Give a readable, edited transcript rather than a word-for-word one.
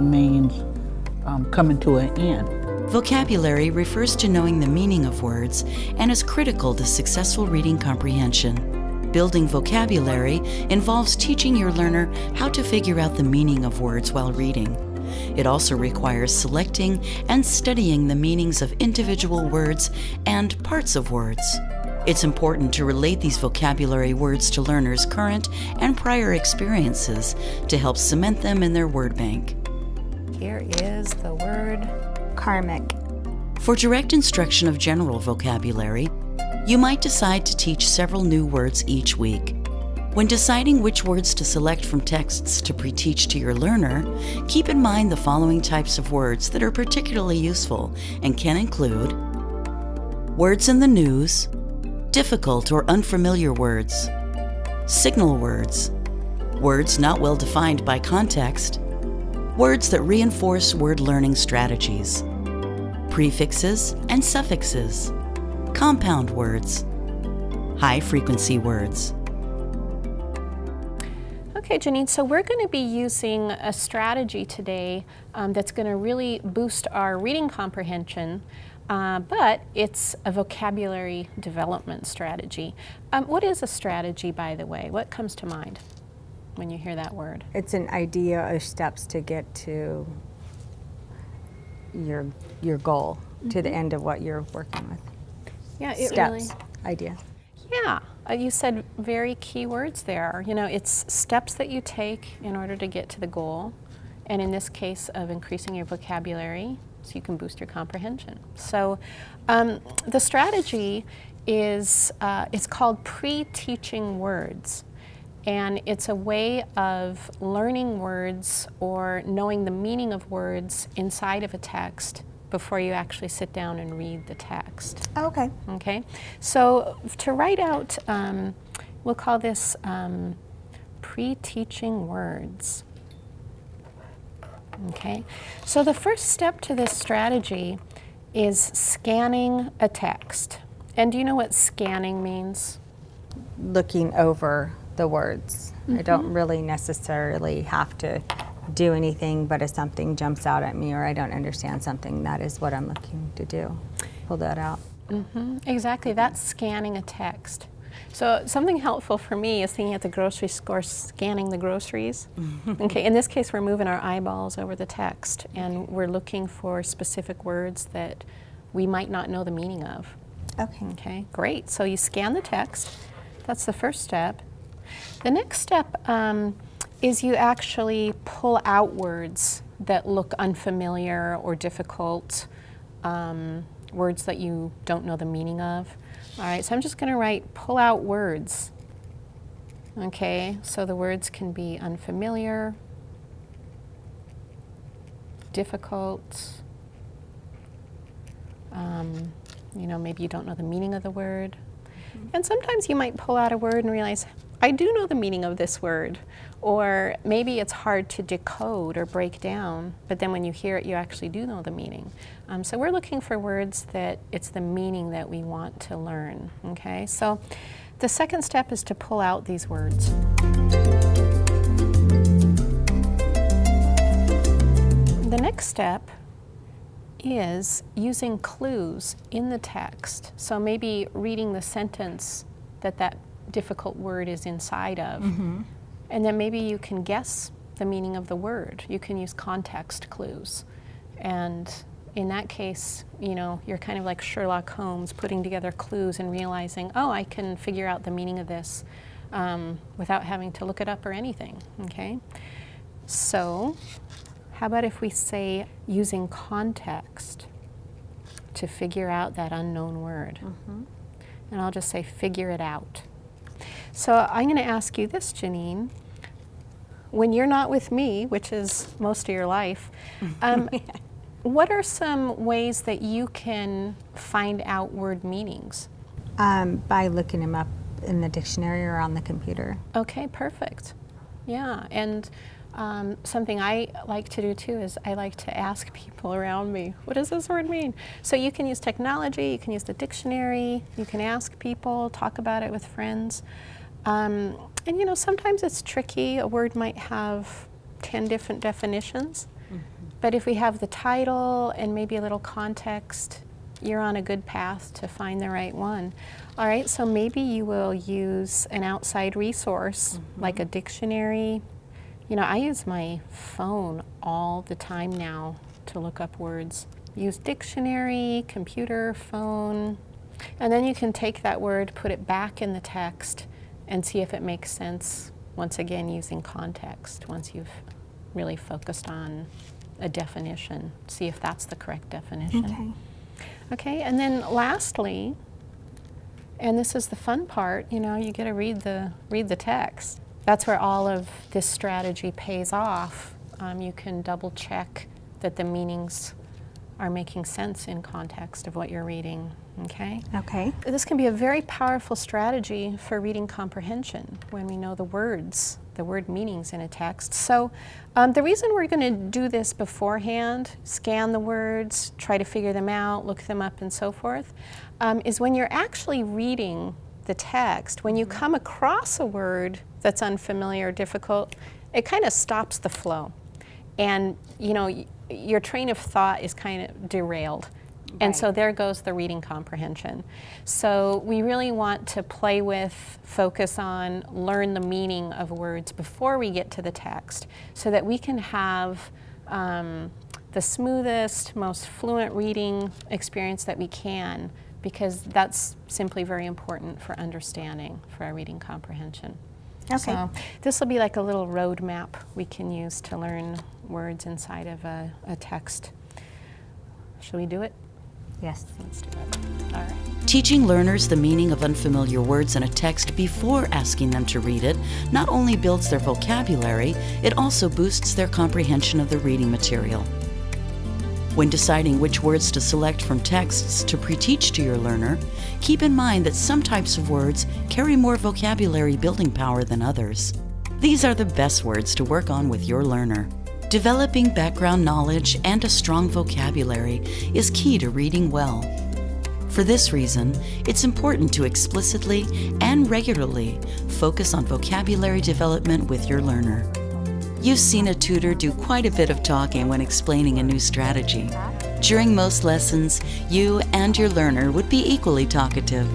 means coming to an end. Vocabulary refers to knowing the meaning of words and is critical to successful reading comprehension. Building vocabulary involves teaching your learner how to figure out the meaning of words while reading. It also requires selecting and studying the meanings of individual words and parts of words. It's important to relate these vocabulary words to learners' current and prior experiences to help cement them in their word bank. Here is the word karmic. For direct instruction of general vocabulary, you might decide to teach several new words each week. When deciding which words to select from texts to pre-teach to your learner, keep in mind the following types of words that are particularly useful and can include words in the news, difficult or unfamiliar words, signal words, words not well defined by context, words that reinforce word learning strategies, prefixes and suffixes, compound words, high-frequency words. Okay, Janine, so we're going to be using a strategy today that's going to really boost our reading comprehension, but it's a vocabulary development strategy. What is a strategy, by the way? What comes to mind when you hear that word? It's an idea of steps to get to your goal, to the end of what you're working with. Yeah, it steps, really. idea. Yeah, you said very key words there. You know, it's steps that you take in order to get to the goal, and in this case of increasing your vocabulary so you can boost your comprehension. So the strategy is, it's called pre-teaching words. And it's a way of learning words or knowing the meaning of words inside of a text before you actually sit down and read the text. Okay. Okay? So to write out, we'll call this pre-teaching words. Okay? So the first step to this strategy is scanning a text. And do you know what scanning means? Looking over the words. I don't really necessarily have to do anything, but if something jumps out at me or I don't understand something, that is what I'm looking to do. Pull that out. Exactly, that's scanning a text. So something helpful for me is thinking at the grocery store, scanning the groceries. Okay, in this case we're moving our eyeballs over the text and we're looking for specific words that we might not know the meaning of. Okay, great. So you scan the text. That's the first step. The next step is you actually pull out words that look unfamiliar or difficult, words that you don't know the meaning of. All right, so I'm just going to write pull out words. Okay, so the words can be unfamiliar, difficult, you know, maybe you don't know the meaning of the word. And sometimes you might pull out a word and realize, I do know the meaning of this word. Or maybe it's hard to decode or break down, but then when you hear it, you actually do know the meaning. So we're looking for words that it's the meaning that we want to learn, okay? So the second step is to pull out these words. The next step is using clues in the text. So maybe reading the sentence that difficult word is inside of. And then maybe you can guess the meaning of the word. You can use context clues. And in that case, you know, you're kind of like Sherlock Holmes putting together clues and realizing, oh, I can figure out the meaning of this without having to look it up or anything, okay? So how about if we say using context to figure out that unknown word? And I'll just say figure it out. So I'm going to ask you this, Janine. When you're not with me, which is most of your life, what are some ways that you can find out word meanings? By looking them up in the dictionary or on the computer. Okay, perfect. Yeah, and something I like to do too is I like to ask people around me, what does this word mean? So you can use technology, you can use the dictionary, you can ask people, talk about it with friends. And you know, sometimes it's tricky. A word might have 10 different definitions. But if we have the title and maybe a little context, you're on a good path to find the right one. All right, so maybe you will use an outside resource like a dictionary. You know, I use my phone all the time now to look up words. Use dictionary, computer, phone, and then you can take that word, put it back in the text, and see if it makes sense, once again using context, once you've really focused on a definition. See if that's the correct definition. Okay. Okay, and then lastly, and this is the fun part, you know, you get to read the text. That's where all of this strategy pays off. You can double check that the meanings are making sense in context of what you're reading, okay? Okay. This can be a very powerful strategy for reading comprehension when we know the words, the word meanings in a text. So the reason we're going to do this beforehand, scan the words, try to figure them out, look them up and so forth, is when you're actually reading the text, when you come across a word that's unfamiliar or difficult, it kind of stops the flow. And, you know, your train of thought is kind of derailed. And so there goes the reading comprehension. So we really want to play with, focus on, learn the meaning of words before we get to the text so that we can have the smoothest, most fluent reading experience that we can, because that's simply very important for understanding, for our reading comprehension. Okay. So this will be like a little roadmap we can use to learn words inside of a text. Shall we do it? Yes. Let's do it. All right. Teaching learners the meaning of unfamiliar words in a text before asking them to read it not only builds their vocabulary, it also boosts their comprehension of the reading material. When deciding which words to select from texts to pre-teach to your learner, keep in mind that some types of words carry more vocabulary building power than others. These are the best words to work on with your learner. Developing background knowledge and a strong vocabulary is key to reading well. For this reason, it's important to explicitly and regularly focus on vocabulary development with your learner. You've seen a tutor do quite a bit of talking when explaining a new strategy. During most lessons, you and your learner would be equally talkative.